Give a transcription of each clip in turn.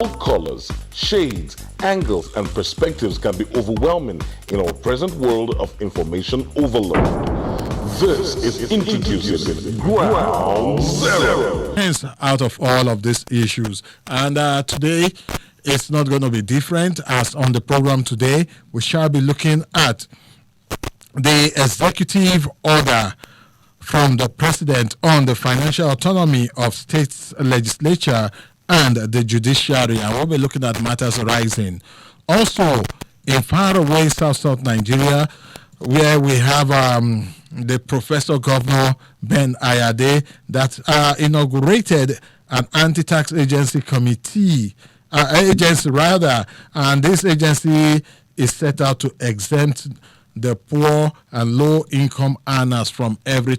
All colors, shades, angles, and perspectives can be overwhelming in our present world of information overload. This is introducing Ground Zero. Hence, out of all of these issues. And today, it's not going to be different. As on the program today, we shall be looking at the executive order from the president on the financial autonomy of states legislature and the judiciary, and we'll be looking at matters arising. Also, in faraway South Nigeria, where we have the Professor Governor Ben Ayade that inaugurated an anti-tax agency committee, and this agency is set out to exempt the poor and low-income earners from every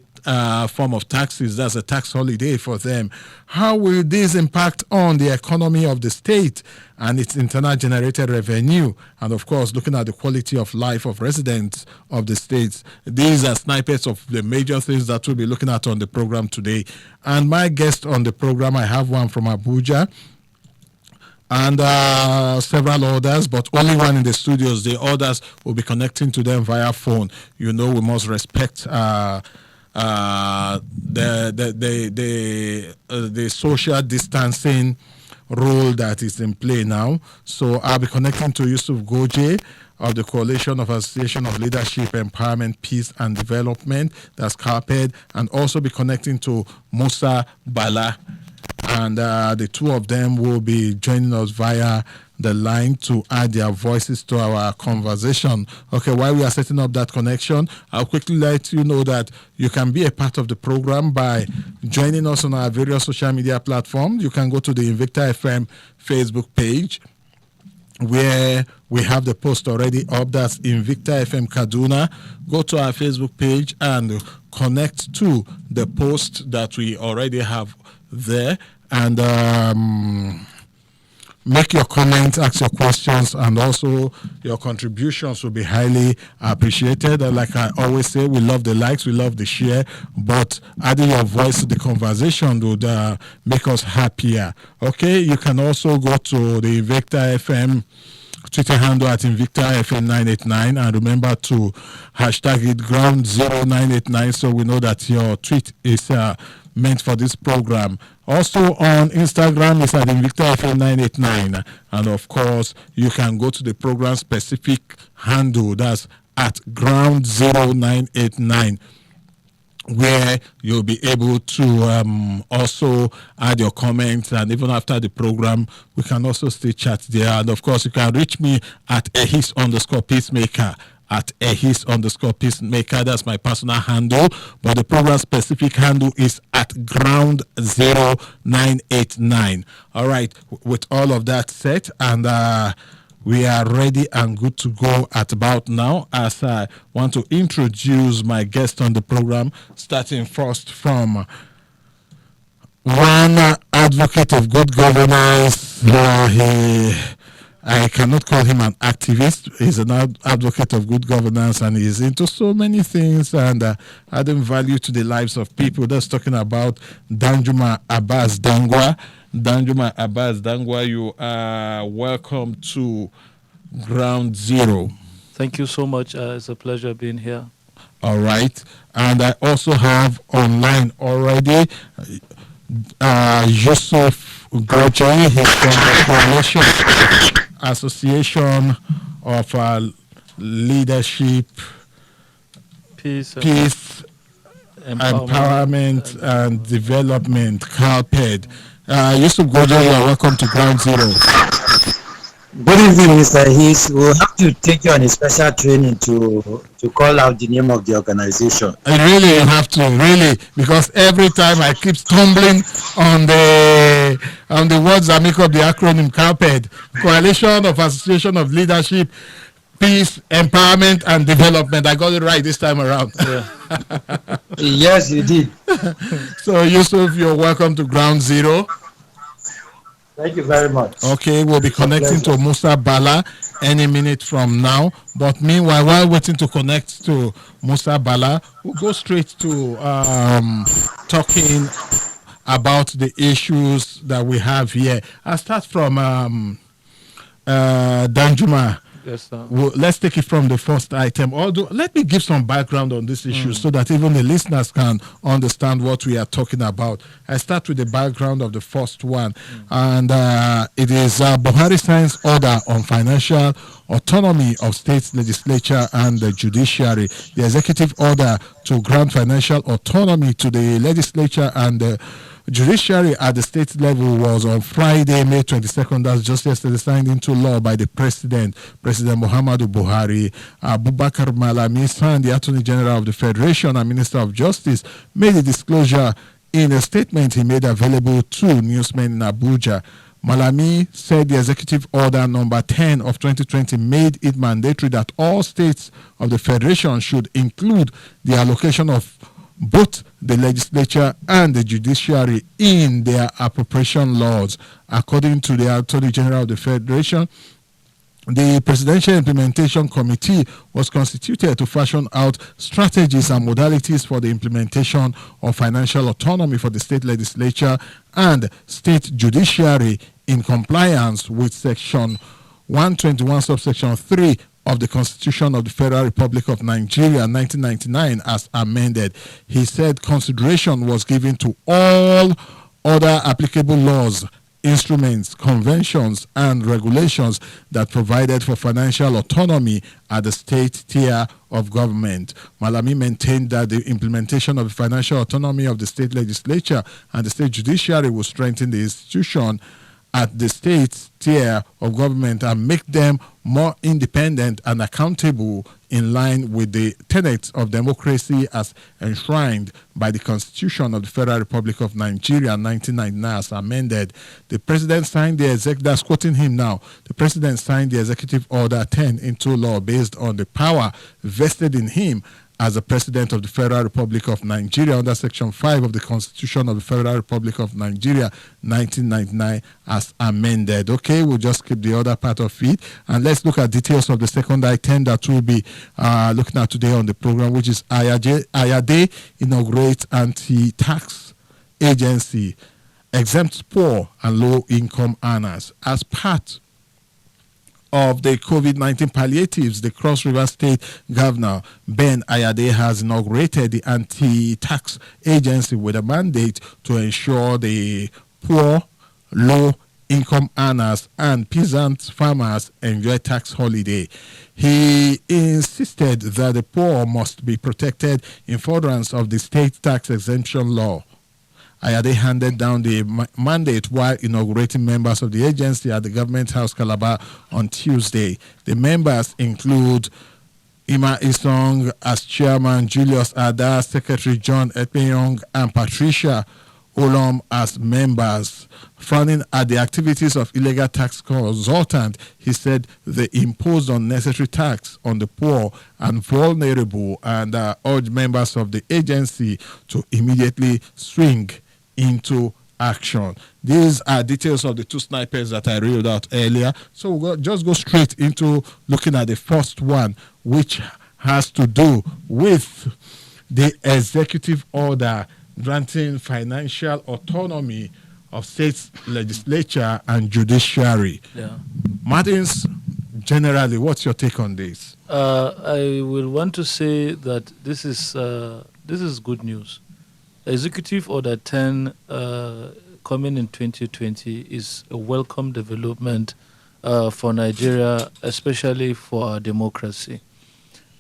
form of taxes. That's a tax holiday for them. How will this impact on the economy of the state and its internal generated revenue? And of course, looking at the quality of life of residents of the states. These are snippets of the major things that we'll be looking at on the program today. And my guest on the program, I have one from Abuja and several others, but only one in the studios. The others will be connecting to them via phone. You know, we must respect the social distancing rule that is in play now. So I'll be connecting to Yusuf Goje of the Coalition of Association of Leadership, Empowerment, Peace and Development, that's CARPED, and also be connecting to Musa Bala. And the two of them will be joining us via the line to add their voices to our conversation. Okay, while we are setting up that connection, I'll quickly let you know that you can be a part of the program by joining us on our various social media platforms. You can go to the Invicta FM Facebook page, where we have the post already up. That's Invicta FM Kaduna. Go to our Facebook page and connect to the post that we already have there, and make your comments, ask your questions, and also your contributions will be highly appreciated. And like I always say, we love the likes, we love the share, but adding your voice to the conversation would make us happier. Okay, you can also go to the Invicta FM Twitter handle at Invicta FM 989, and remember to hashtag it Ground0989 so we know that your tweet is meant for this program. Also on Instagram is at Invicta FM 989, and of course you can go to the program specific handle, that's at Ground 0989, where you'll be able to also add your comments, and even after the program we can also still chat there. And of course you can reach me at ehis_peacemaker, at ehis_peacemaker. That's my personal handle, but the program specific handle is at Ground 0989. All right, with all of that said, and we are ready and good to go at about now, as I want to introduce my guest on the program, starting first from one advocate of good governance. I cannot call him an activist. He's an advocate of good governance, and he's into so many things and adding value to the lives of people. That's talking about Danjuma Abbas Dangwa. Danjuma Abbas Dangwa, you are welcome to Ground Zero. Thank you so much. It's a pleasure being here. All right. And I also have online already Yusuf Goje. He's from the Coalition Association of Leadership, Peace Empowerment and Development, CARPED. Yusuf Goje, you are welcome to Ground Zero. Good evening, Mr. Hayes. We'll have to take you on a special training to call out the name of the organization. I really have to, really, because every time I keep stumbling on the words that make up the acronym CARPED, Coalition of Association of Leadership, Peace, Empowerment and Development. I got it right this time around. Yeah. Yes, you did. So, Yusuf, you're welcome to Ground Zero. Thank you very much. Okay, we'll be connecting to Musa Bala any minute from now. But meanwhile, while waiting to connect to Musa Bala, we'll go straight to talking about the issues that we have here. I'll start from Danjuma. Yes, sir. Well, let's take it from the first item. Although, let me give some background on this issue so that even the listeners can understand what we are talking about. I start with the background of the first one, and it is Buhari signs order on financial autonomy of state legislature and the judiciary. The executive order to grant financial autonomy to the legislature and the judiciary at the state level was on Friday, May 22nd, that's just yesterday, signed into law by the President Muhammadu Buhari. Abubakar Malami, signed, the Attorney General of the Federation and Minister of Justice, made the disclosure in a statement he made available to newsmen in Abuja. Malami said the executive order number 10 of 2020 made it mandatory that all states of the Federation should include the allocation of both the legislature and the judiciary in their appropriation laws. According to the Attorney General of the Federation, the Presidential Implementation Committee was constituted to fashion out strategies and modalities for the implementation of financial autonomy for the state legislature and state judiciary in compliance with Section 121, subsection 3 of the Constitution of the Federal Republic of Nigeria 1999 as amended. He said consideration was given to all other applicable laws, instruments, conventions, and regulations that provided for financial autonomy at the state tier of government. Malami maintained that the implementation of the financial autonomy of the state legislature and the state judiciary will strengthen the institution at the state tier of government and make them more independent and accountable in line with the tenets of democracy as enshrined by the Constitution of the Federal Republic of Nigeria 1999 as amended. The President signed that's quoting him now, the President signed the Executive Order 10 into law based on the power vested in him as the President of the Federal Republic of Nigeria under Section 5 of the Constitution of the Federal Republic of Nigeria 1999 as amended. Okay, we'll just keep the other part of it. And let's look at details of the second item that we'll be looking at today on the program, which is Ayade inaugurates anti-tax agency, exempts poor and low-income earners. As part of the COVID-19 palliatives, the Cross River State Governor Ben Ayade has inaugurated the anti-tax agency with a mandate to ensure the poor, low-income earners and peasant farmers enjoy tax holiday. He insisted that the poor must be protected in furtherance of the state tax exemption law. Ayade handed down the mandate while inaugurating members of the agency at the Government House Calabar on Tuesday. The members include Ima Isong as chairman, Julius Ada, Secretary John Ekpenyong, and Patricia Olom as members. Frowning at the activities of illegal tax consultant, he said they imposed unnecessary tax on the poor and vulnerable and urged members of the agency to immediately swing into action. These are details of the two snipers that I read out earlier. So we'll just go straight into looking at the first one, which has to do with the executive order granting financial autonomy of states legislature and judiciary. Yeah. Martins, generally, what's your take on this? I will want to say that this is good news. Executive Order 10 coming in 2020 is a welcome development for Nigeria, especially for our democracy.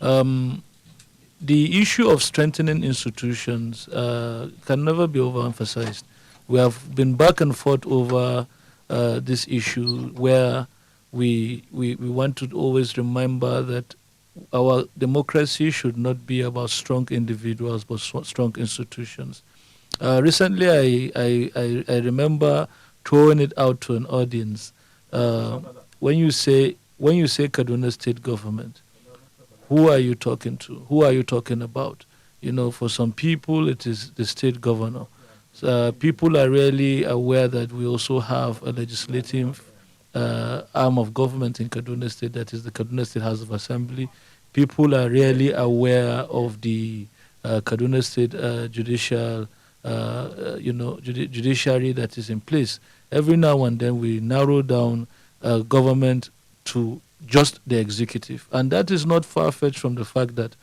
The issue of strengthening institutions can never be overemphasized. We have been back and forth over this issue where we want to always remember that our democracy should not be about strong individuals but strong institutions. Recently, I remember throwing it out to an audience. When you say Kaduna State Government, who are you talking to? Who are you talking about? You know, for some people, it is the state governor. People are really aware that we also have a legislative arm of government in Kaduna State, that is the Kaduna State House of Assembly. People are really aware of the Kaduna State Judicial judiciary that is in place. Every now and then we narrow down government to just the executive, and that is not far-fetched from the fact that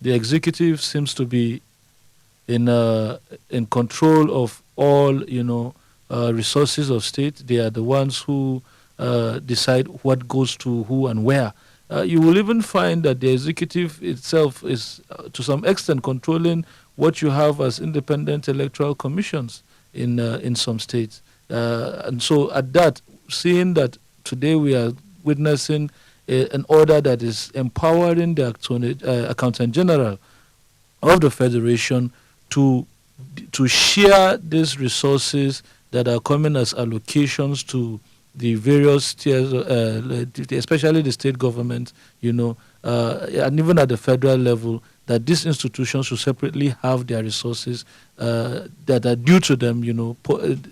the executive seems to be in control of all resources of state. They are the ones who decide what goes to who and where. You will even find that the executive itself is to some extent controlling what you have as independent electoral commissions in some states. And so at that, seeing that today we are witnessing an order that is empowering the Accountant General of the Federation to share these resources that are coming as allocations to the various tiers, especially the state government, and even at the federal level, that these institutions should separately have their resources that are due to them,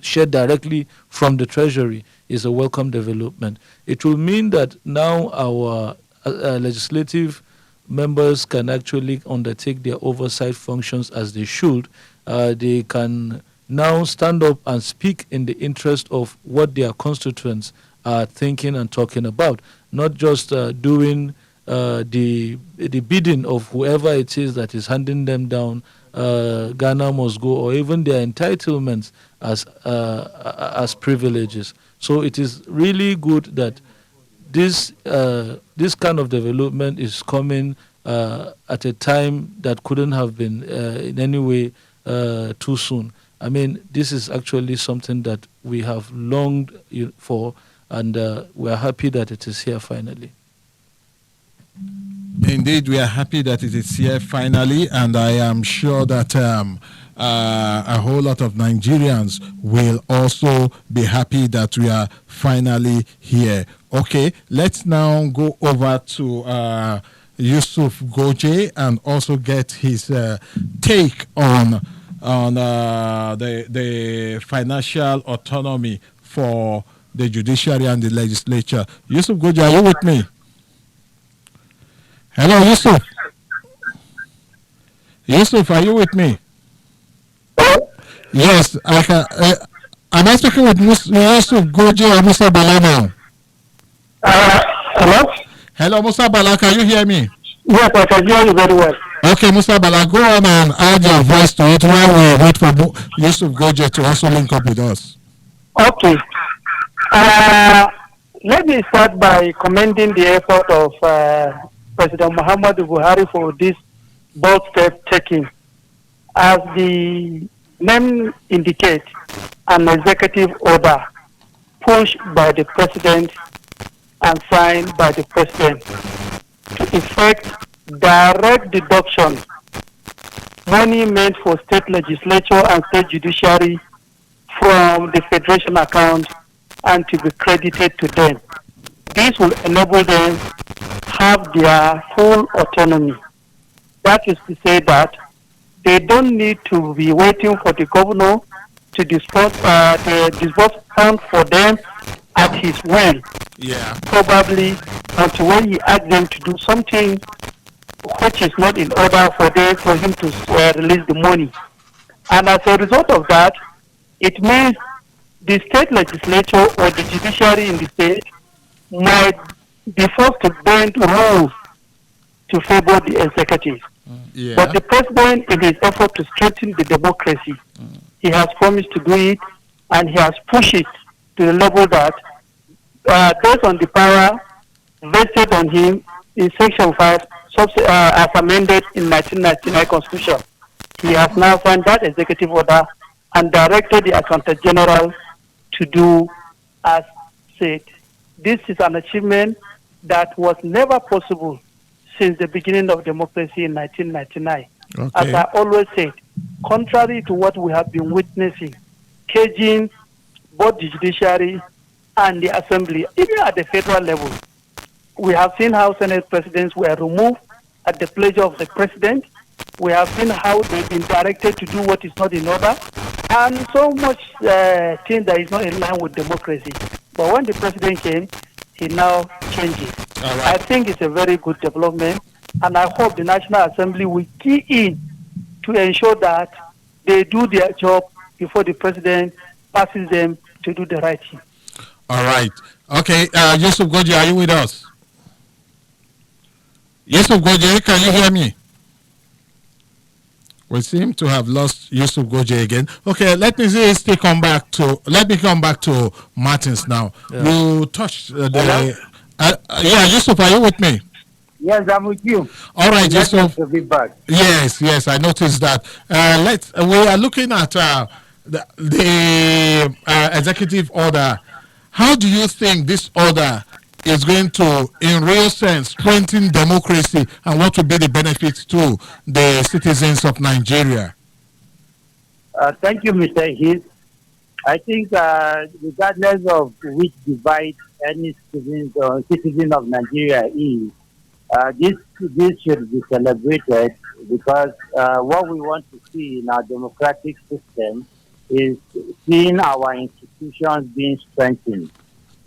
shared directly from the Treasury, is a welcome development. It will mean that now our legislative members can actually undertake their oversight functions as they should. They can now stand up and speak in the interest of what their constituents are thinking and talking about, not just doing the bidding of whoever it is that is handing them down Ghana must go, or even their entitlements as privileges. So it is really good that this kind of development is coming at a time that couldn't have been in any way too soon. I mean, this is actually something that we have longed for, and we are happy that it is here finally. Indeed, we are happy that it is here finally, and I am sure that a whole lot of Nigerians will also be happy that we are finally here. Okay, let's now go over to Yusuf Goje and also get his take on the financial autonomy for the judiciary and the legislature. Yusuf Goje, are you with me? Hello, Yusuf. Yusuf, are you with me? Yes, I can. Am I speaking with Yusuf Goje or Musa Bala now? Hello? Hello, Musa Bala, can you hear me? Yes, I can hear you very well. Okay, Musa Bala, go on and add your voice to it while we wait for Yusuf Goje to also link up with us. Okay. Let me start by commending the effort of President Muhammadu Buhari for this bold step taken. As the name indicates, an executive order pushed by the President and signed by the President to effect direct deduction, money meant for state legislature and state judiciary from the federation account and to be credited to them. This will enable them have their full autonomy. That is to say that they don't need to be waiting for the governor to disburse funds for them at his will. Yeah. Probably until when he asks them to do something which is not in order for him to release the money. And as a result of that, it means the state legislature or the judiciary in the state might be forced to bend rules to favor the executive. Yeah. But the president, in his effort to strengthen the democracy, he has promised to do it, and he has pushed it to the level that, based on the power vested on him in Section 5, as amended in 1999 Constitution, he has now signed that executive order and directed the Accountant General to do as said. This is an achievement that was never possible since the beginning of democracy in 1999. Okay. As I always said, contrary to what we have been witnessing, caging both the judiciary and the assembly, even at the federal level, we have seen how Senate presidents were removed at the pleasure of the president. We have seen how they've been directed to do what is not in order, and so much thing that is not in line with democracy. But when the president came, he now changed it. All right. I think it's a very good development, and I hope the National Assembly will key in to ensure that they do their job before the president passes them to do the right thing. All right. Okay. Yusuf Goje, are you with us? Yusuf Goje, can you hear me? We seem to have lost Yusuf Goje again. Okay, let me come back to Martins now. Yeah. You touched Yusuf, are you with me? Yes, I'm with you. All right, Yusuf. To be back. Yes, I noticed that. We are looking at the executive order. How do you think this order is going to, in real sense, strengthen democracy, and what will be the benefits to the citizens of Nigeria? Thank you, Mr. Heath. I think regardless of which divide any citizen of Nigeria is, this should be celebrated, because what we want to see in our democratic system is seeing our institutions being strengthened.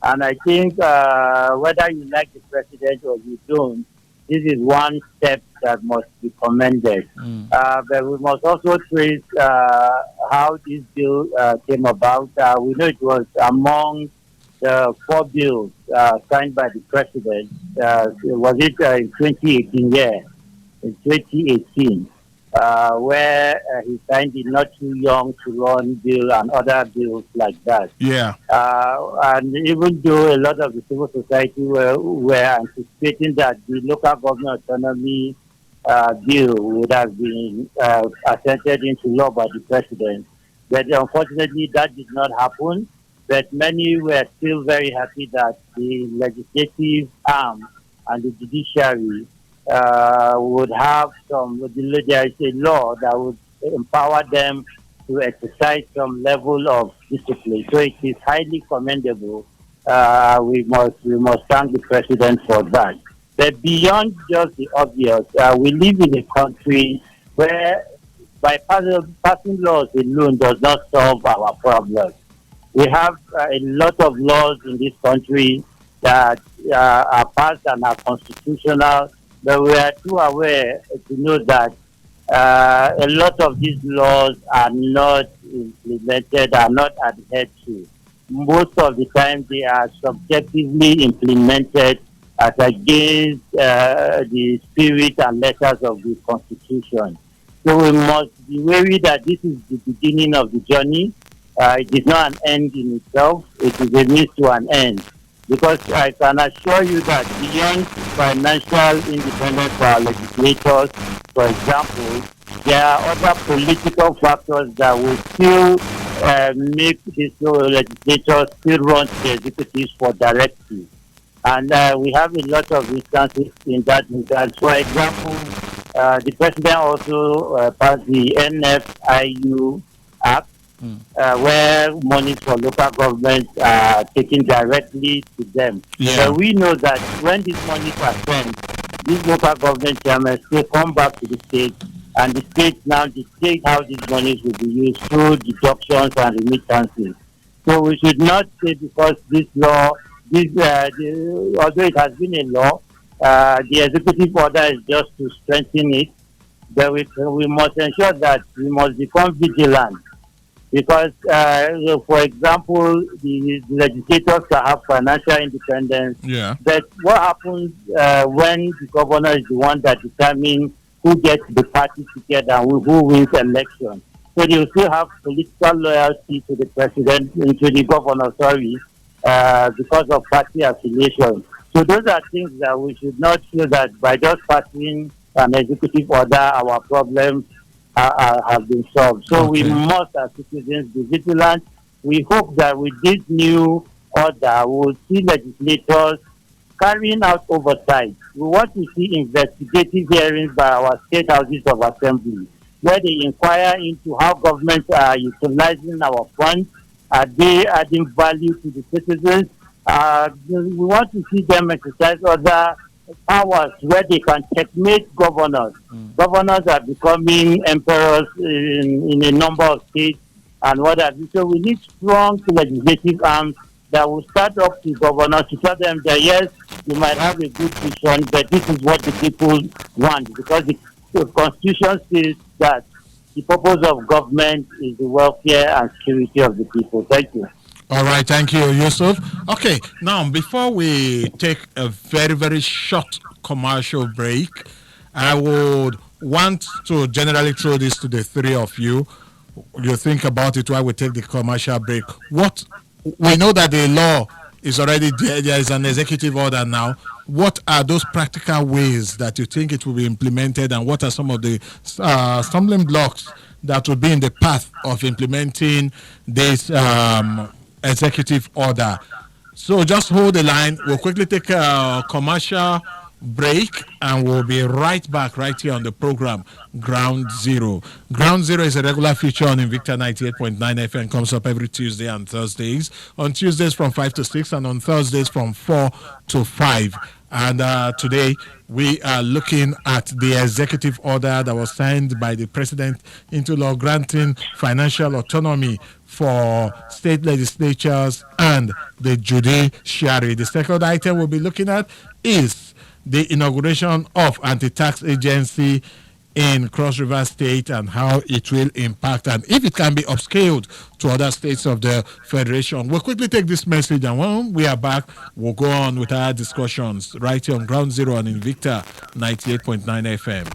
And I think whether you like the president or you don't, this is one step that must be commended. But we must also trace how this bill came about. We know it was among the 4 bills signed by the president. Was it in 2018? Yeah, in 2018. Where he signed the Not Too Young to Run bill and other bills like that. Yeah. And even though a lot of the civil society were anticipating that the local government autonomy bill would have been assented into law by the president, but unfortunately that did not happen. But many were still very happy that the legislative arm and the judiciary would have there is a law that would empower them to exercise some level of discipline. So it is highly commendable. We must thank the president for that. But beyond just the obvious, we live in a country where by passing laws alone does not solve our problems. We have a lot of laws in this country that are passed and are constitutional, but we are too aware to know that a lot of these laws are not implemented, are not adhered to. Most of the time they are subjectively implemented as against the spirit and letters of the Constitution. So we must be wary that this is the beginning of the journey. It is not an end in itself, it is a means to an end. Because I can assure you that beyond financial independence for our legislators, for example, there are other political factors that will still make these legislators still run to the executives for directives. And we have a lot of instances in that regard. For example, the president also passed the NFIU Act, where money for local governments are taken directly to them. Yeah. But we know that when these monies are spent, these local government chairmen still come back to the state, and the state now dictate how these monies will be used through deductions and remittances. So we should not say because this law, although it has been a law, the executive order is just to strengthen it, but we must ensure that we must become vigilant. Because, for example, the legislators can have financial independence. Yeah. But what happens when the governor is the one that determines who gets the party together and who wins the election? So they will still have political loyalty to the president, to the governor, because of party affiliation. So those are things that we should not feel that by just passing an executive order, our problems have been solved. So we must, as citizens, be vigilant. We hope that with this new order, we will see legislators carrying out oversight. We want to see investigative hearings by our state houses of assembly, where they inquire into how governments are utilizing our funds. Are they adding value to the citizens? We want to see them exercise other powers where they can checkmate governors. Governors are becoming emperors in a number of states and what have you. So we need strong legislative arms that will start up to governors to tell them that yes, you might have a good vision, but this is what the people want, because the Constitution says that the purpose of government is the welfare and security of the people. Thank you. All right, thank you, Yusuf. Okay, now before we take a very, very short commercial break, I would want to generally throw this to the three of you. You think about it while we take the commercial break. What we know that the law is already there. There is an executive order now. What are those practical ways that you think it will be implemented, and what are some of the stumbling blocks that will be in the path of implementing this executive order? So just hold the line. We'll quickly take a commercial break and we'll be right back right here on the program Ground Zero. Ground Zero is a regular feature on Invicta 98.9 FM. Comes up every Tuesday and Thursdays. On Tuesdays from 5 to 6 and on Thursdays from 4 to 5. And today we are looking at the executive order that was signed by the president into law, granting financial autonomy for state legislatures and the judiciary. The second item we'll be looking at is the inauguration of anti-tax agency in Cross River State and how it will impact and if it can be upscaled to other states of the Federation. We'll quickly take this message, and when we are back, we'll go on with our discussions right here on Ground Zero on Invicta 98.9 FM.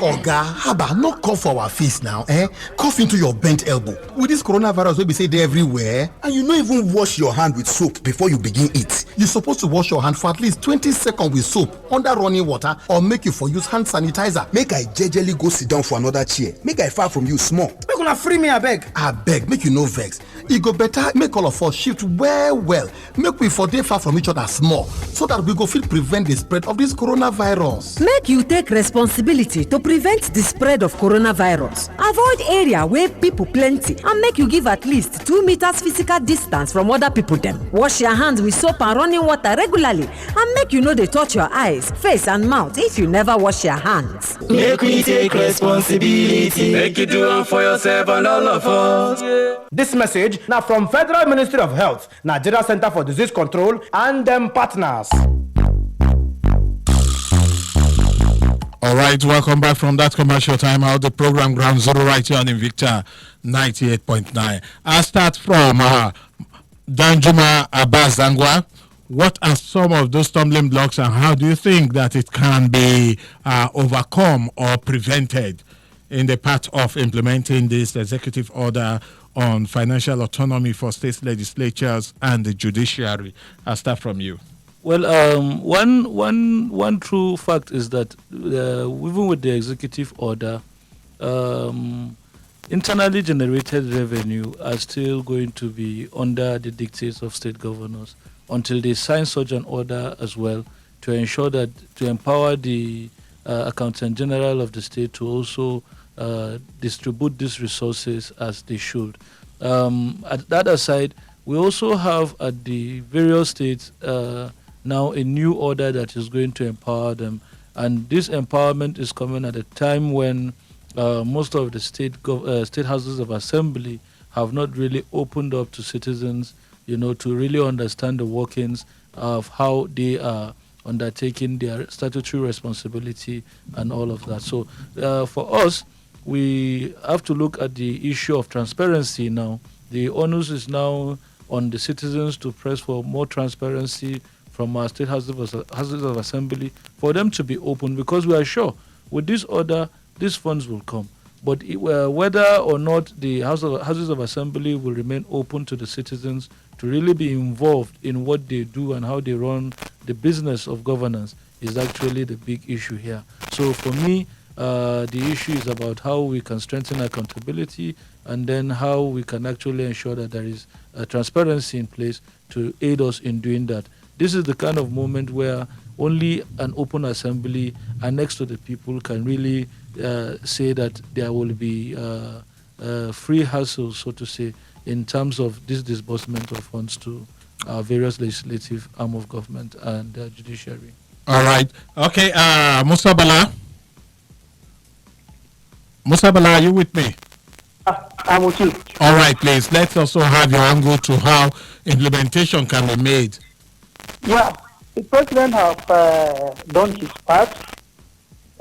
Oga, haba, no cough for our face now, eh? Cough into your bent elbow. With this coronavirus, we be say they everywhere, and you no even wash your hand with soap before you begin eat. You're supposed to wash your hand for at least 20 seconds with soap under running water, or make you for use hand sanitizer. Make I jejely go sit down for another chair. Make I far from you small. Make una free me, abeg. Abeg, make you no vex. E go better make all of us shift well. Make we for dey far from each other small, so that we go fit prevent the spread of this coronavirus. Make you take responsibility to prevent the spread of coronavirus. Avoid area where people plenty and make you give at least 2 meters physical distance from other people dem. Wash your hands with soap and running water regularly and make you no dey touch your eyes, face and mouth if you never wash your hands. Make we take responsibility. Make you do it for yourself and all of us. This message now from Federal Ministry of Health, Nigeria Center for Disease Control and them partners. All right, welcome back from that commercial time out. The program Ground Zero right here on Invicta 98.9. I'll start from Danjuma Abbas Zangwa. What are some of those stumbling blocks and how do you think that it can be overcome or prevented in the path of implementing this executive order on financial autonomy for state legislatures and the judiciary? I'll start from you. Well, one true fact is that even with the executive order, internally generated revenue are still going to be under the dictates of state governors until they sign such an order as well to ensure that to empower the accountant general of the state to also distribute these resources as they should. At that aside, we also have at the various states now a new order that is going to empower them, and this empowerment is coming at a time when most of the state houses of assembly have not really opened up to citizens, to really understand the workings of how they are undertaking their statutory responsibility and all of that. So for us, we have to look at the issue of transparency now. The onus is now on the citizens to press for more transparency from our state houses of assembly for them to be open, because we are sure with this order, these funds will come. But whether or not the houses of assembly will remain open to the citizens to really be involved in what they do and how they run the business of governance is actually the big issue here. So for me, the issue is about how we can strengthen accountability and then how we can actually ensure that there is transparency in place to aid us in doing that. This is the kind of moment where only an open assembly and next to the people can really say that there will be free hassle, so to say, in terms of this disbursement of funds to various legislative arm of government and judiciary. All right. Okay, Musa Bala. Musa Bala, are you with me? I'm with you. All right, please. Let's also have your angle to how implementation can be made. Yeah, the president have done his part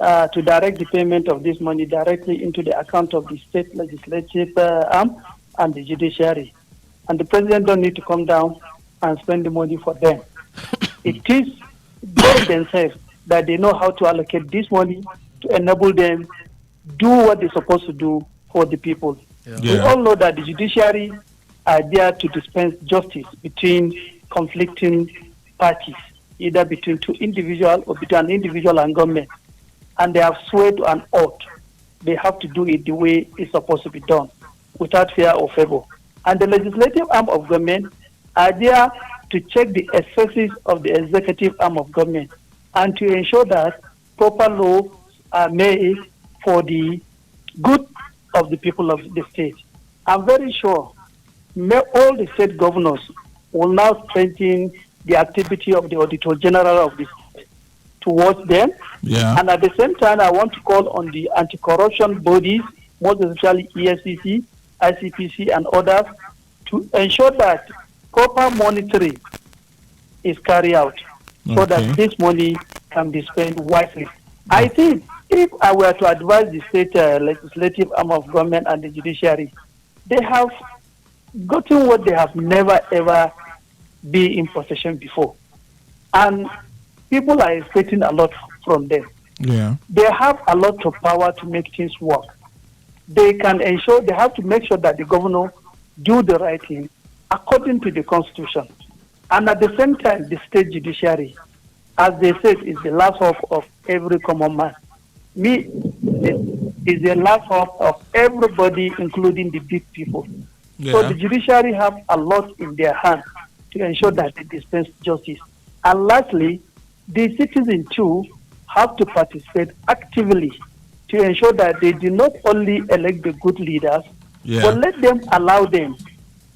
to direct the payment of this money directly into the account of the state legislative arm and the judiciary. And the president don't need to come down and spend the money for them. It is they themselves that they know how to allocate this money to enable them do what they're supposed to do for the people. We all know that the judiciary are there to dispense justice between conflicting parties, either between two individuals or between an individual and government. And they have sworn to an oath. They have to do it the way it's supposed to be done, without fear or favor. And the legislative arm of government are there to check the excesses of the executive arm of government and to ensure that proper laws are made for the good of the people of the state. I'm very sure all the state governors will now strengthen the activity of the Auditor General of the state towards them. And at the same time, I want to call on the anti-corruption bodies, most especially EFCC, ICPC, and others, to ensure that proper monitoring is carried out so that this money can be spent wisely. I think if I were to advise the state legislative arm of government and the judiciary, they have gotten what they have never ever been in possession before. And people are expecting a lot from them. They have a lot of power to make things work. They can ensure, they have to make sure that the governor do the right thing according to the constitution. And at the same time, the state judiciary, as they said, is the last hope of every common man. Is the last hope of everybody, including the big people. So the judiciary have a lot in their hands to ensure that they dispense justice. And lastly, the citizens too have to participate actively to ensure that they do not only elect the good leaders, but let them allow them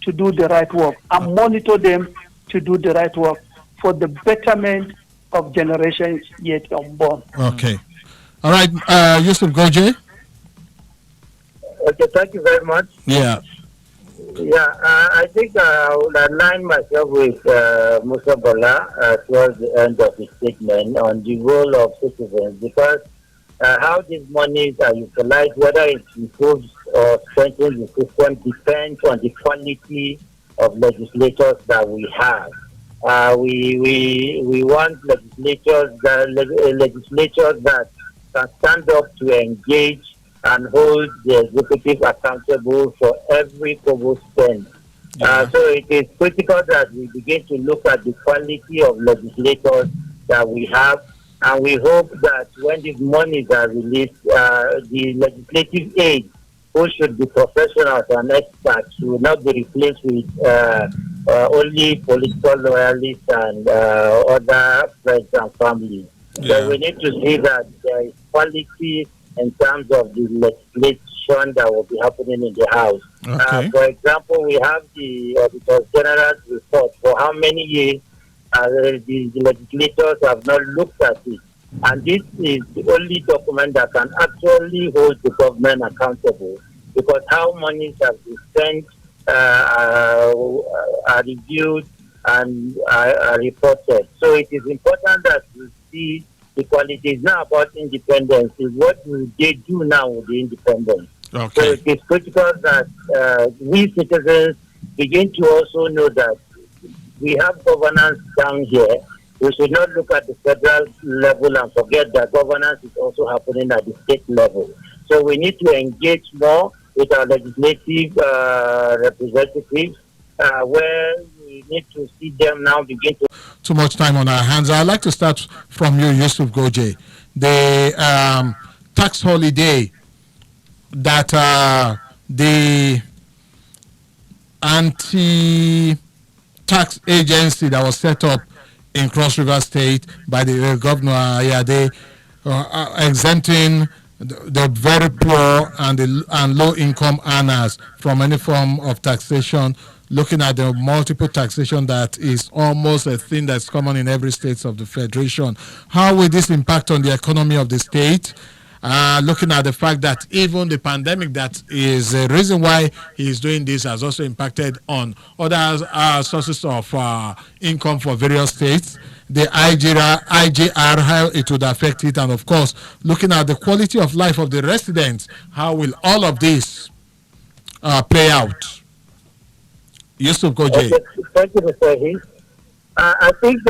to do the right work and monitor them to do the right work for the betterment of generations yet unborn. Okay. All right, Yusuf Goje. Okay, thank you very much. I think I would align myself with Musa Bola towards the end of his statement on the role of citizens, because how these monies are utilized, whether it improves or strengthens the system, depends on the quality of legislators that we have. We want legislators that can stand up to engage and hold the executive accountable for every kobo spent. So it is critical that we begin to look at the quality of legislators that we have, and we hope that when these monies are released, the legislative aides, who should be professionals and experts, will not be replaced with only political loyalists and other friends and families. So we need to see that there is quality in terms of the legislation that will be happening in the House. For example, we have the Auditor General's report for how many years the legislators have not looked at it. And this is the only document that can actually hold the government accountable, because how monies have been spent are reviewed and are reported. So it is important that we see the quality. Is not about independence. It's what will they do now with the independence. So it is critical that we citizens begin to also know that we have governance down here. We should not look at the federal level and forget that governance is also happening at the state level. So we need to engage more with our legislative representatives, where we need to see them now begin to... Too much time on our hands. I'd like to start from you, Yusuf Goje. The tax holiday that the anti-tax agency that was set up in Cross River State by the governor Ayade, exempting the very poor and low-income earners from any form of taxation, looking at the multiple taxation that is almost a thing that's common in every state of the Federation. How will this impact on the economy of the state? looking at the fact that even the pandemic that is the reason why he is doing this has also impacted on other sources of income for various states. The IGR, how it would affect it, and of course, looking at the quality of life of the residents, how will all of this play out? Yusuf Koje. Okay, thank you, Mr. Hayes. I think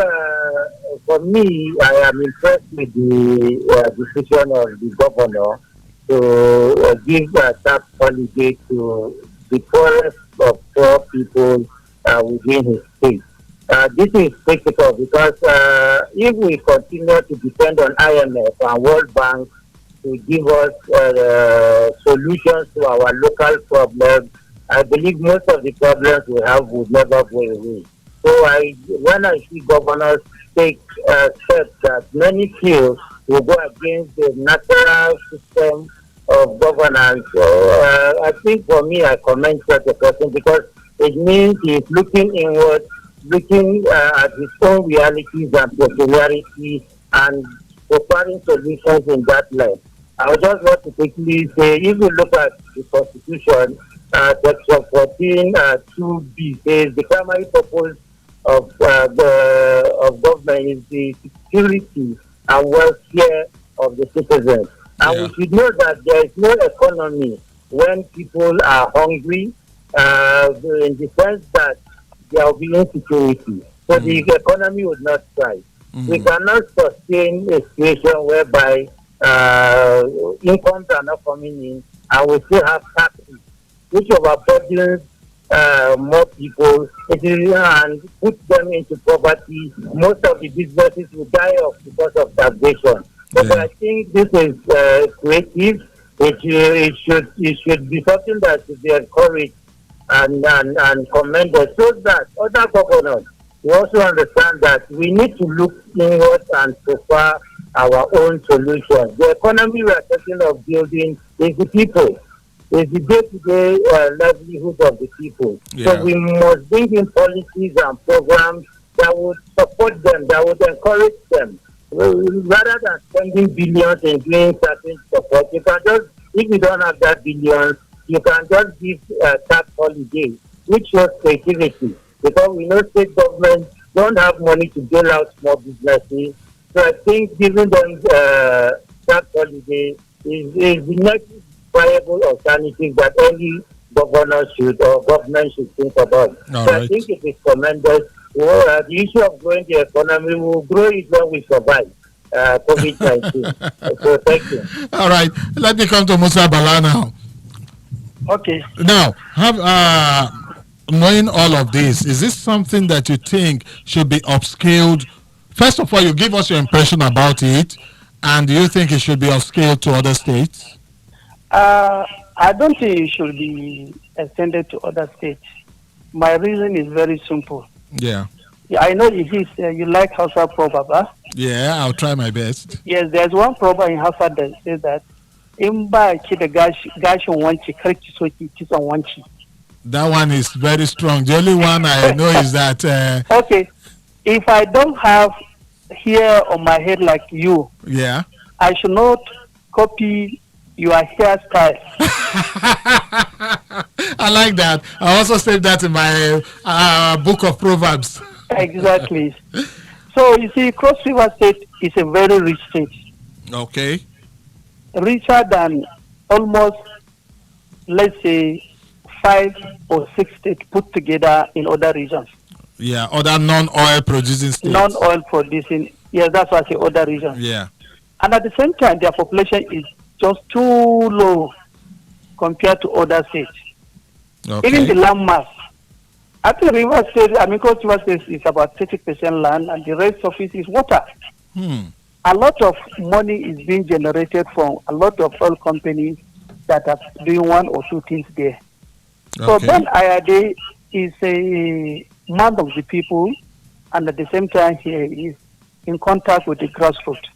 for me, I am impressed with the decision of the governor to give a tax holiday to the poorest of poor people within his state. This is critical because if we continue to depend on IMF and World Bank to give us solutions to our local problems, I believe most of the problems we have would never go away. So when I see governors take steps that many feel will go against the natural system of governance, I think for me I commend such a person because it means he is looking inward, looking at his own realities and peculiarities and preparing solutions in that light. I would just want to quickly say, if you look at the Constitution, Section 14, 2B says the primary purpose of government is the security and welfare of the citizens. And we should know that there is no economy when people are hungry, in the sense that there will be insecurity. So the economy would not thrive. We cannot sustain a situation whereby incomes are not coming in and we still have taxes, which overburdens more people and put them into poverty. Most of the businesses will die off because of taxation. But I think this is creative. It should be something that should be encouraged and commended, so that other governors will also understand that we need to look inward and prefer our own solutions. The economy we are talking of building is the people. Is the day-to-day livelihood of the people. So we must bring in policies and programs that would support them, that would encourage them. Rather than spending billions in doing certain support, you can just, if you don't have that billions, you can just give tax holiday, which shows creativity. Because we know state governments don't have money to bail out small businesses. So I think giving them tax holiday is the next viable alternative that any governor should or government should think about. I think it is tremendous. The issue of growing the economy will grow it when we survive COVID-19. So thank you. All right, let me come to Musa Bala now. Okay. Now, knowing all of this, is this something that you think should be upscaled? First of all, you give us your impression about it, and do you think it should be upscaled to other states? I don't think it should be extended to other states. My reason is very simple. Yeah, I know you like Hausa proverb, huh? Yeah, I'll try my best. Yes, there's one proverb in Hausa that says that in ba ki da gashin wanci kar ki so ki kitson wanci. That one is very strong. The only one I know is that... Okay, if I don't have hair on my head like you, I should not copy your hairstyle. I like that. I also said that in my book of Proverbs. Exactly. So you see, Cross River State is a very rich state. Okay. Richer than almost, let's say, 5 or 6 states put together in other regions. Yeah, other non-oil producing states. Non-oil producing, yes, that's why I say other regions. Yeah. And at the same time, their population is just too low compared to other states. Okay. Even the land mass. I think River State, Cross River State is about 30% land and the rest of it is water. A lot of money is being generated from a lot of oil companies that are doing one or two things there. Okay. So Ben Ayade is a man of the people, and at the same time he is in contact with the grassroots.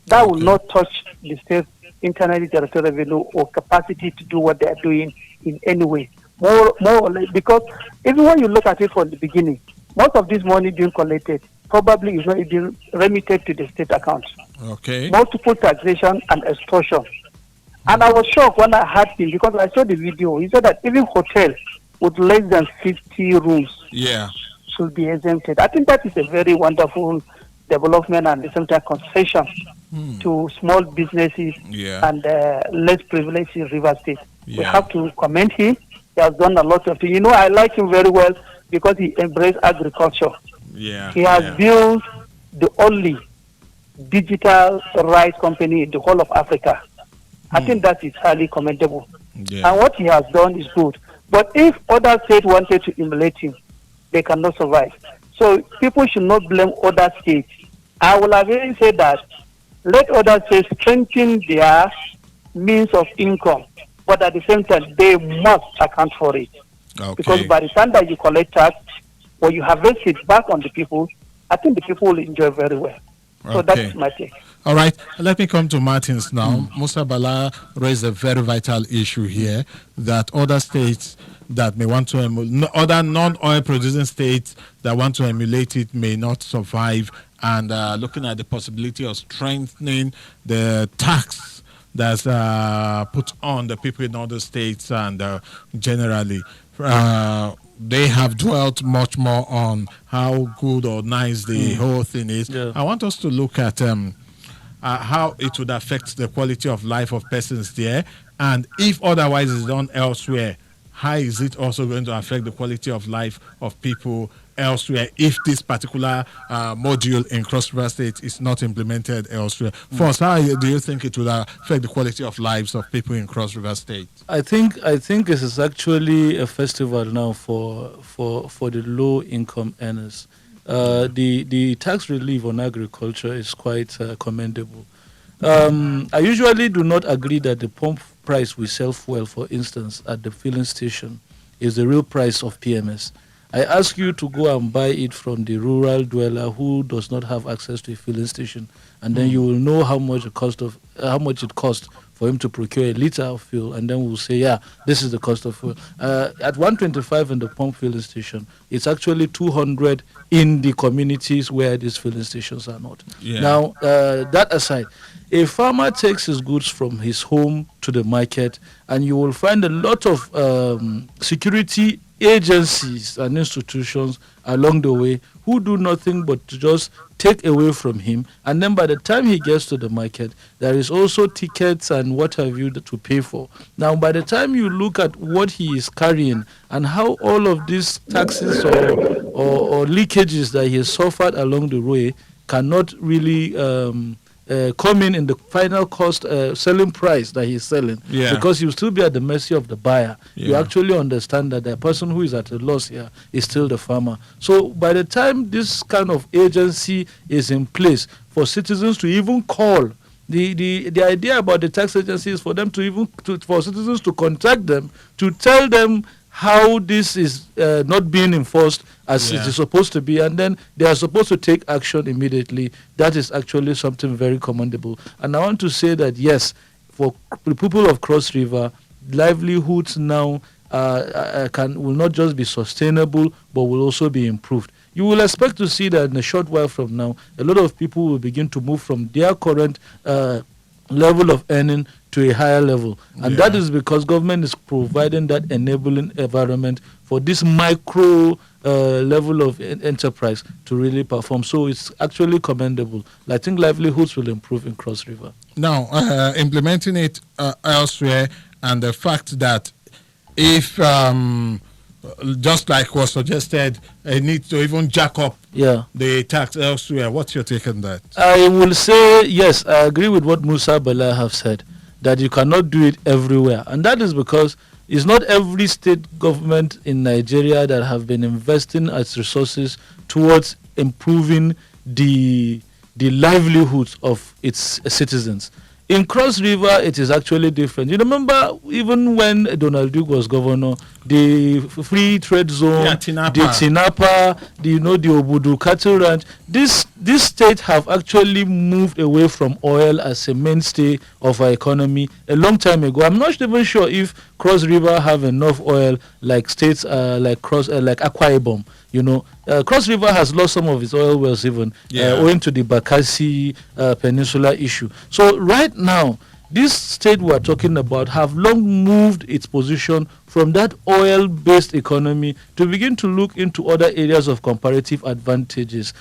That will not touch the state's internally territorial revenue or capacity to do what they are doing in any way. More or less, because even when you look at it from the beginning, most of this money being collected probably is not even remitted to the state account. Okay. multiple taxation and extortion. And I was shocked when I heard him because I saw the video. He said that even hotels with less than 50 rooms should be exempted. I think that is a very wonderful development and at the same time concession to small businesses and less privileged in River State. We have to commend him. He has done a lot of things. You know, I like him very well because he embraced agriculture. He has built the only digital rice company in the whole of Africa. I think that is highly commendable. And what he has done is good. But if other states wanted to emulate him, they cannot survive. So people should not blame other states. I will again say that let other states strengthen their means of income, but at the same time, they must account for it. Because by the time that you collect tax or you harvest it back on the people, I think the people will enjoy very well. So that's my take. All right, let me come to Martins now. Musa Bala raised a very vital issue here that other states that may want to other non-oil producing states that want to emulate it may not survive, and looking at the possibility of strengthening the tax that's put on the people in other states and generally. They have dwelt much more on how good or nice the whole thing is. I want us to look at how it would affect the quality of life of persons there, and if otherwise is done elsewhere, how is it also going to affect the quality of life of people elsewhere if this particular module in Cross River State is not implemented elsewhere? First, how do you think it will affect the quality of lives of people in Cross River State? I think this is actually a festival now for the low income earners. The tax relief on agriculture is quite commendable. I usually do not agree that the pump price we sell fuel, for instance, at the filling station is the real price of PMS. I ask you to go and buy it from the rural dweller who does not have access to a filling station, and then you will know how much it costs for him to procure a liter of fuel, and then we'll say, this is the cost of fuel. At 125 in the pump filling station, it's actually 200 in the communities where these filling stations are not. Now, that aside, a farmer takes his goods from his home to the market, and you will find a lot of security agencies and institutions along the way who do nothing but to just take away from him, and then by the time he gets to the market, there is also tickets and what have you to pay for. Now, by the time you look at what he is carrying and how all of these taxes or leakages that he has suffered along the way cannot really come in the final cost selling price that he's selling, because you still be at the mercy of the buyer. You actually understand that the person who is at a loss here is still the farmer. So by the time this kind of agency is in place for citizens to even call, the idea about the tax agency is for them for citizens to contact them to tell them how this is not being enforced as it is supposed to be, and then they are supposed to take action immediately. That is actually something very commendable. And I want to say that, yes, for the people of Cross River, livelihoods now will not just be sustainable, but will also be improved. You will expect to see that in a short while from now, a lot of people will begin to move from their current level of earning to a higher level, and that is because government is providing that enabling environment for this micro level of enterprise to really perform. So it's actually commendable. I think livelihoods will improve in Cross River. Now, implementing it elsewhere, and the fact that if just like was suggested, I need to even jack up the tax elsewhere. What's your take on that? I will say, yes, I agree with what Musa Bala have said, that you cannot do it everywhere. And that is because it's not every state government in Nigeria that have been investing its resources towards improving the livelihoods of its citizens. In Cross River, it is actually different. You remember, even when Donald Duke was governor, the free trade zone, the Tinapa, the Obudu cattle ranch, this state have actually moved away from oil as a mainstay of our economy a long time ago. I'm not even sure if Cross River have enough oil like states like Akwa Ibom. Cross River has lost some of its oil wells even owing to the Bakassi Peninsula issue. So right now, this state we are talking about have long moved its position from that oil-based economy to begin to look into other areas of comparative advantages.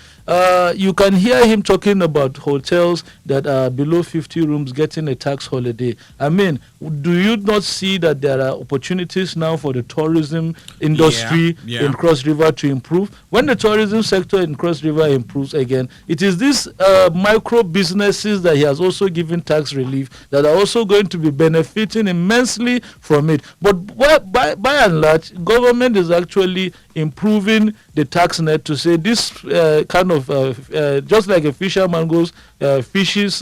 You can hear him talking about hotels that are below 50 rooms getting a tax holiday. I mean, do you not see that there are opportunities now for the tourism industry in Cross River to improve? When the tourism sector in Cross River improves again, it is these micro businesses that he has also given tax relief that are also going to be benefiting immensely from it. But by and large, government is actually improving the tax net to say this kind of just like a fisherman goes catches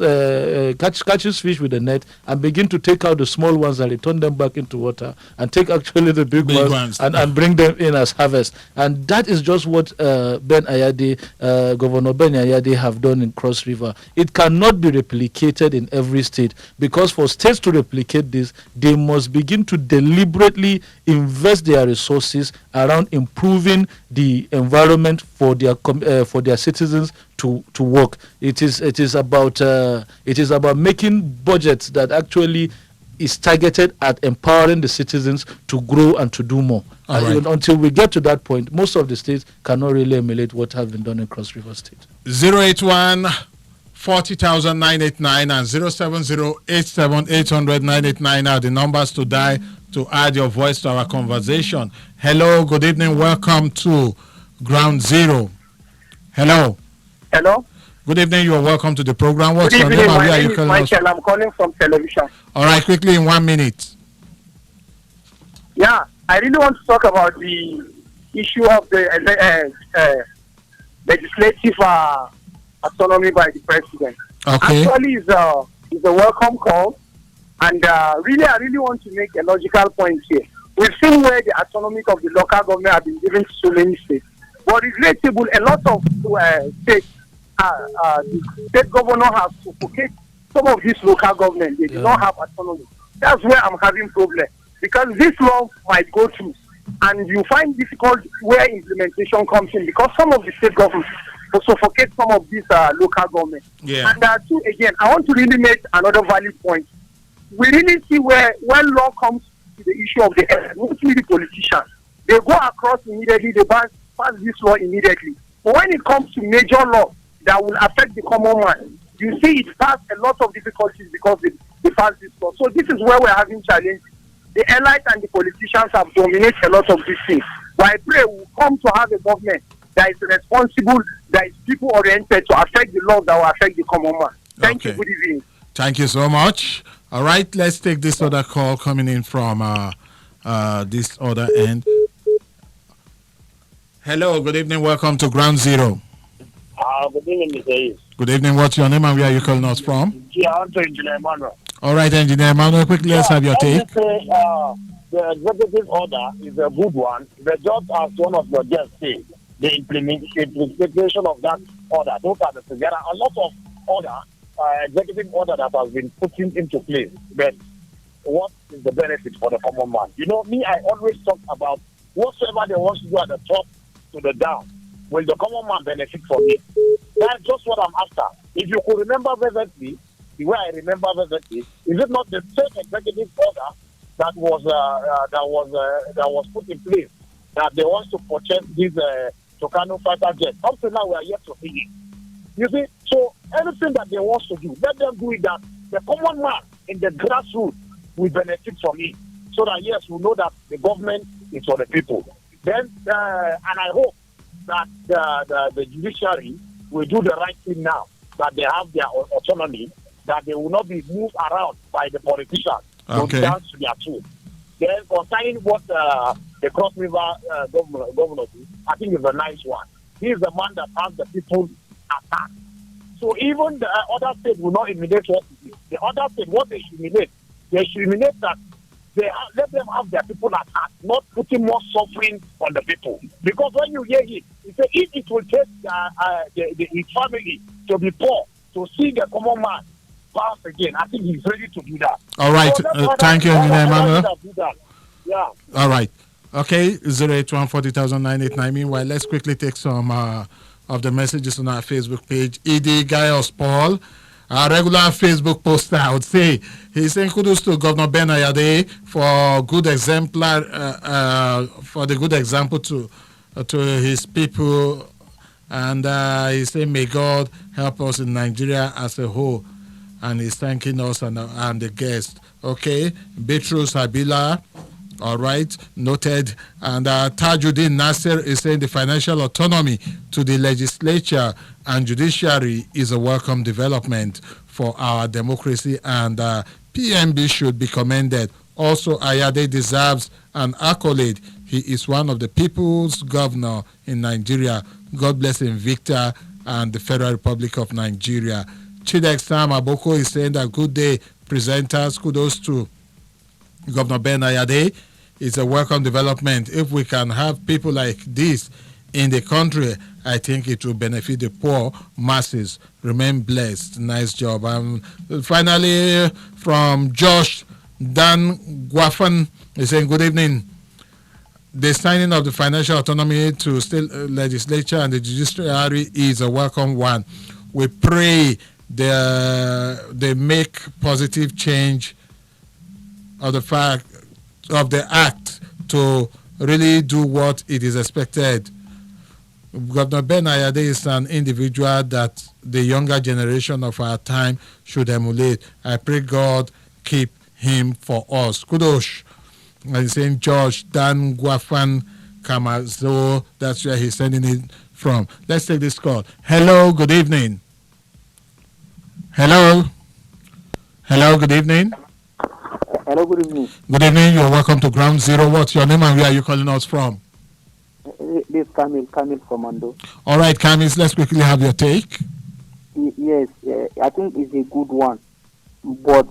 fish with a net and begin to take out the small ones and return them back into water and take actually the big ones and bring them in as harvest. And that is just what Governor Ben Ayade have done in Cross River. It cannot be replicated in every state, because for states to replicate this, they must begin to deliberately invest their resources around improving the environment for their citizens to work. It is about making budgets that actually is targeted at empowering the citizens to grow and to do more. Until we get to that point, most of the states cannot really emulate what has been done in Cross River State. 081 40,989 and 07087800989 are the numbers to dial to add your voice to our conversation. Hello, good evening, welcome to Ground Zero. Hello. Hello. Good evening, you are welcome to the program. What's Good your evening, name? my name is Michael. I'm calling from television. All right, quickly in 1 minute. Yeah, I really want to talk about the issue of the legislative autonomy by the president. Okay. Actually, it's a welcome call, and I really want to make a logical point here. We've seen where the autonomy of the local government have been given to so many states, but regrettably, a lot of states, the state governor has suffocated some of these local government. They do not have autonomy. That's where I'm having problem, because this law might go through, and you find difficult where implementation comes in, because some of the state governments will suffocate some of these local government. Yeah. And two, again, I want to really make another valid point. We really see when law comes to the issue of the mostly the politicians, they go across immediately, they pass this law immediately. But when it comes to major law that will affect the common man, you see it pass a lot of difficulties because they pass this law. So this is where we're having challenges. The elite and the politicians have dominated a lot of these things. But I pray we'll come to have a government that is responsible, that is people-oriented to affect the laws that will affect the common man. Thank you. Good evening. Thank you so much. All right, let's take this other call coming in from this other end. Hello, good evening. Welcome to Ground Zero. Good evening, Mr. Ace. Good evening. What's your name and where are you calling us from? Engineer Emmanuel. All right, Engineer Emmanuel, quickly, let's have your take. Say, the executive order is a good one. The just as one of your guests said, the implementation of that order, those are the things. There are a lot of order, executive order that has been put into place. But what is the benefit for the common man? You know, me, I always talk about whatsoever they want to do at the top to the down. Will the common man benefit from it? That's just what I'm after. If you could remember vividly, the way I remember vividly, is it not the same executive order that was put in place that they want to purchase these Tucano fighter jets? Up to now, we are yet to see it. You see, so anything that they want to do, let them do it. That the common man in the grassroots will benefit from it, so that yes, we know that the government is for the people. Then, and I hope that the judiciary will do the right thing now, that they have their autonomy, that they will not be moved around by the politicians to dance to their tune. Then concerning what the Cross River governor do, I think is a nice one. He is the man that has the people attacked. So even the other state will not eliminate what the other state, what they should eliminate that let them have their people at heart, not putting more suffering on the people. Because when you hear it, you say if it will take his family to be poor, to see the common man pass again, I think he's ready to do that. All right. So Thank you, Engineer Emmanuel. Yeah. All right. Okay, 081400989. Meanwhile, let's quickly take some of the messages on our Facebook page. ED Gaius Paul, our regular Facebook poster, I would say, he's saying kudos to Governor Ben Ayade for good exemplar, for the good example to his people, and he's saying may God help us in Nigeria as a whole, and he's thanking us and the guest. Okay, Beatrice Abila. All right, noted. And Tajuddin Nasser is saying the financial autonomy to the legislature and judiciary is a welcome development for our democracy, and PMB should be commended. Also, Ayade deserves an accolade. He is one of the people's governor in Nigeria. God bless him, Victor, and the Federal Republic of Nigeria. Chidek Sam Aboko is saying that good day, presenters. Kudos to Governor Ben Ayade. It's a welcome development. If we can have people like this in the country, I think it will benefit the poor masses. Remain blessed. Nice job. Finally, from Josh Dan Guafan, is saying, good evening. The signing of the financial autonomy to state legislature and the judiciary is a welcome one. We pray they make positive change of the fact of the act to really do what it is expected. Governor Ben Ayade is an individual that the younger generation of our time should emulate. I pray God keep him for us. Kudos. And St. George Dan Guafan Kamazo, that's where he's sending it from. Let's take this call. Hello, good evening. Hello, good evening. Hello, good evening. Good evening. You're welcome to Ground Zero. What's your name and where are you calling us from? This is Kamil from Mando. All right, Kamil, let's quickly have your take. Yes, I think it's a good one, but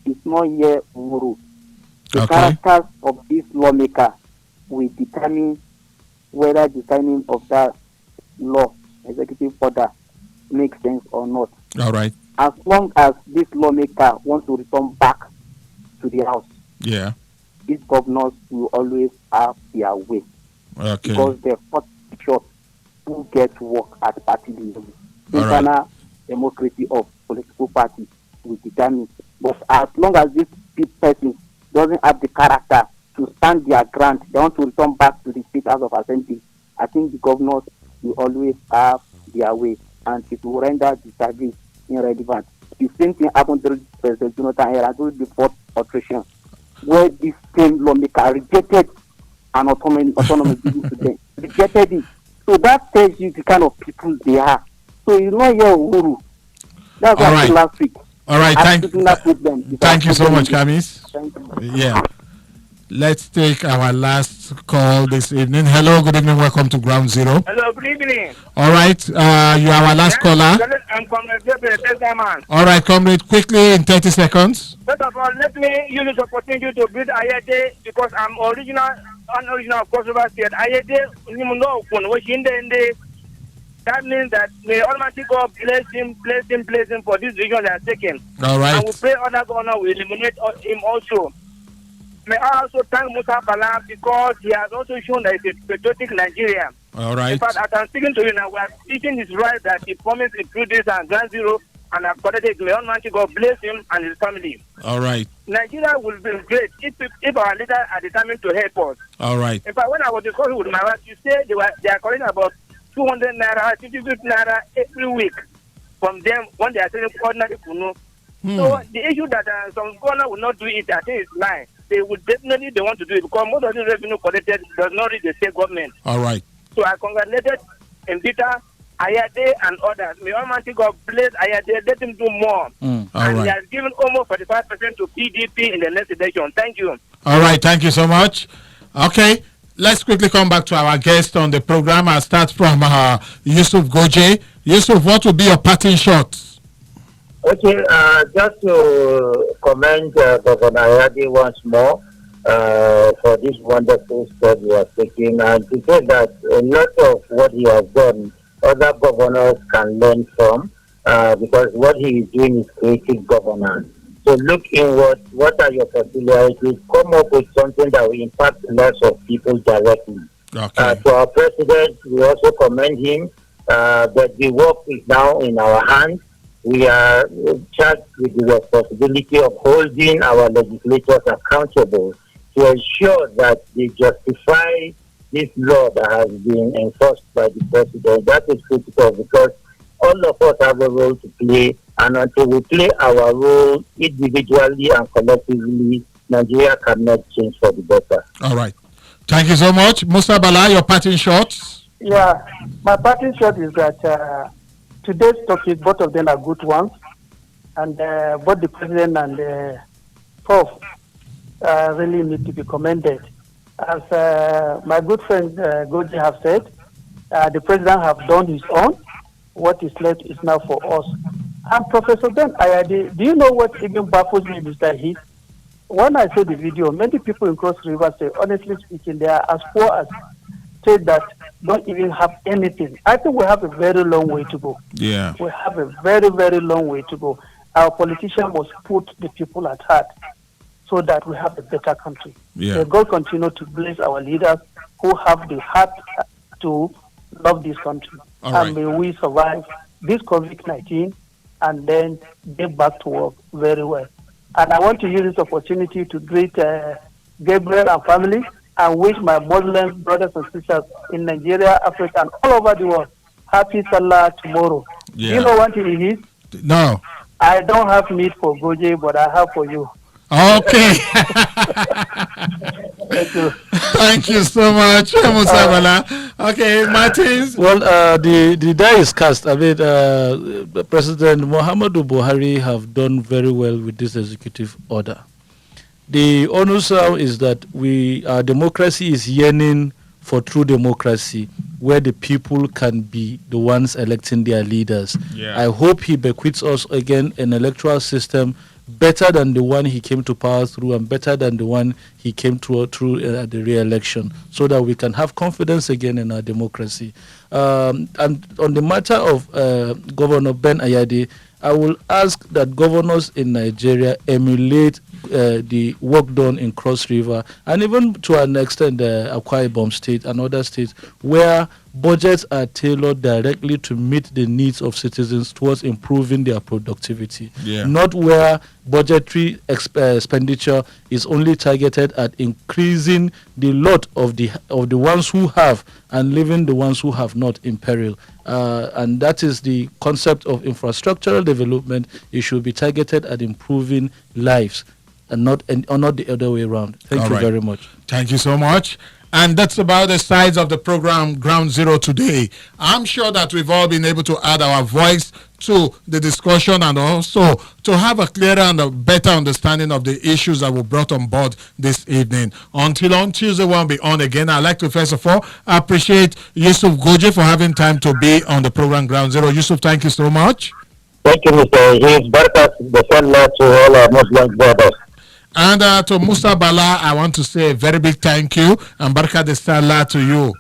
it's not yet Uhuru. The characters of this lawmaker will determine whether the signing of that law, executive order, makes sense or not. All right. As long as this lawmaker wants to return back to the house, these governors will always have their way. Okay. Because they're not sure who get to work at party level. Internal democracy of political parties will determine. But as long as this person doesn't have the character to stand their ground, they want to return back to the state house of assembly, I think the governors will always have their way, and it will render the service irrelevant. The same thing happened during President Jonathan era during the fourth alteration, where this same lawmaker rejected an autonomy given to them. Rejected it. So that tells you the kind of people they are. So you know your Uhuru. That's what I said last week. All right, thank you so much, Kamis. Yeah. Let's take our last call this evening. Hello, good evening. Welcome to Ground Zero. Hello, good evening. All right, you are our last caller. I'm Comrade. All right, Comrade, quickly in 30 seconds. First of all, let me use this opportunity to greet Ayade because I'm original of Kosovo State. Ayade, that means that may Almighty God bless him for this decision they are taking. All right. And we pray other governor will eliminate him also. May I also thank Musa Bala because he has also shown that he's a patriotic Nigerian. All right. In fact, as I'm speaking to you now, we are teaching his right that he promised to do this and Ground Zero, and I've got it. May Almighty God bless him and his family. All right. Nigeria will be great if our leaders are determined to help us. All right. In fact, when I was discussing with my wife, you said they are calling about 200 naira, 50 naira every week from them when they are selling ordinary kunu. So the issue that some governor will not do it, I think it's lying. They would definitely want to do it because most of the revenue collected does not reach the state government. All right. So I congratulated Mbita, Ayade, and others. May Almighty God bless Ayade, let him do more. He has given almost 45% to PDP in the next election. Thank you. All right, thank you so much. Okay, let's quickly come back to our guest on the program. I'll start from Yusuf Goje. Yusuf, what will be your parting shot? Okay, just to commend Governor Ayade once more for this wonderful step he has taken, and to say that a lot of what he has done, other governors can learn from, because what he is doing is creative governance. So look inward, what are your peculiarities? Come up with something that will impact the lives of people directly. Okay. To our president, we also commend him, that the work is now in our hands. We are charged with the responsibility of holding our legislators accountable to ensure that they justify this law that has been enforced by the president. That is critical because all of us have a role to play, and until we play our role individually and collectively, Nigeria cannot change for the better. All right. Thank you so much. Musa Bala, your parting shots? Yeah, my parting shot is that today's topic, both of them are good ones, and both the president and the Prof really need to be commended. As my good friend Goji have said, the president have done his own. What is left is now for us. And Professor Ben Ayade, do you know what even baffles me, Mr. Heath? When I saw the video, many people in Cross River say, honestly speaking, they are as poor as state that don't even have anything. I think we have a very long way to go. Yeah. We have a very, very long way to go. Our politicians must put the people at heart so that we have a better country. Yeah. May God continue to bless our leaders who have the heart to love this country. All and right. may we survive this COVID-19 and then get back to work very well. And I want to use this opportunity to greet Gabriel and family and wish my Muslim brothers and sisters in Nigeria, Africa, and all over the world happy Salah tomorrow. Yeah. You know what it is? No. I don't have meat for Goje, but I have for you. Okay. Thank you. Thank you so much, Musa Bala. Okay, Martins. Well, the die is cast. I mean, President Muhammadu Buhari have done very well with this executive order. The onus now is that our democracy is yearning for true democracy, where the people can be the ones electing their leaders. Yeah. I hope he bequeaths us again an electoral system better than the one he came to power through and better than the one he came through the re-election, so that we can have confidence again in our democracy. And on the matter of Governor Ben Ayade, I will ask that governors in Nigeria emulate the work done in Cross River and even to an extent Akwa Ibom State and other states where budgets are tailored directly to meet the needs of citizens towards improving their productivity. Yeah. Not where budgetary expenditure is only targeted at increasing the lot of the ones who have and leaving the ones who have not in peril. And that is the concept of infrastructural development. It should be targeted at improving lives and not the other way around. Thank All you right. very much. Thank you so much. And that's about the size of the program Ground Zero today. I'm sure that we've all been able to add our voice to the discussion and also to have a clearer and a better understanding of the issues that were brought on board this evening. Until on Tuesday, we'll be on again. I'd like to first of all appreciate Yusuf Goje for having time to be on the program Ground Zero. Yusuf, thank you so much. Thank you, Mr. Hayes. Barakat, the Salah to all our Muslim brothers. And to Musa Bala, I want to say a very big thank you and Barka de Salah to you.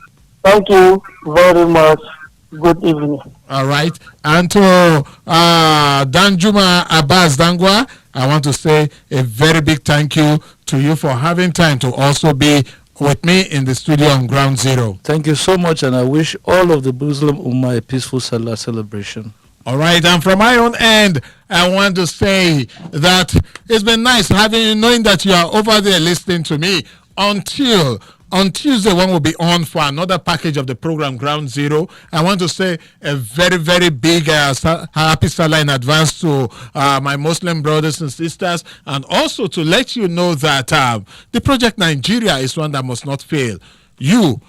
Thank you very much. Good evening. All right. And to Danjuma Abbas Dangwa, I want to say a very big thank you to you for having time to also be with me in the studio on Ground Zero. Thank you so much, and I wish all of the Muslim Ummah a peaceful Salah celebration. All right, and from my own end, I want to say that it's been nice knowing that you are over there listening to me until on Tuesday, one will be on for another package of the program Ground Zero. I want to say a very, very big happy Salah in advance to my Muslim brothers and sisters, and also to let you know that the Project Nigeria is one that must not fail. You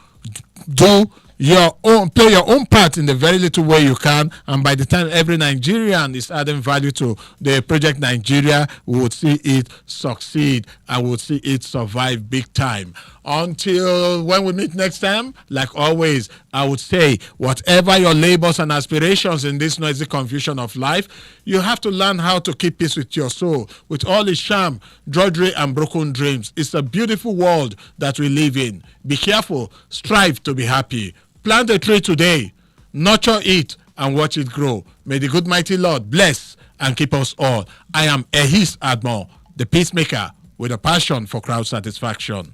do play your own part in the very little way you can, and by the time every Nigerian is adding value to the Project Nigeria, we would see it succeed and we would see it survive big time. Until when we meet next time, like always, I would say, whatever your labors and aspirations in this noisy confusion of life, you have to learn how to keep peace with your soul, with all its sham, drudgery, and broken dreams. It's a beautiful world that we live in. Be careful, strive to be happy. Plant a tree today, nurture it, and watch it grow. May the good mighty Lord bless and keep us all. I am Ehis Admo, the peacemaker with a passion for crowd satisfaction.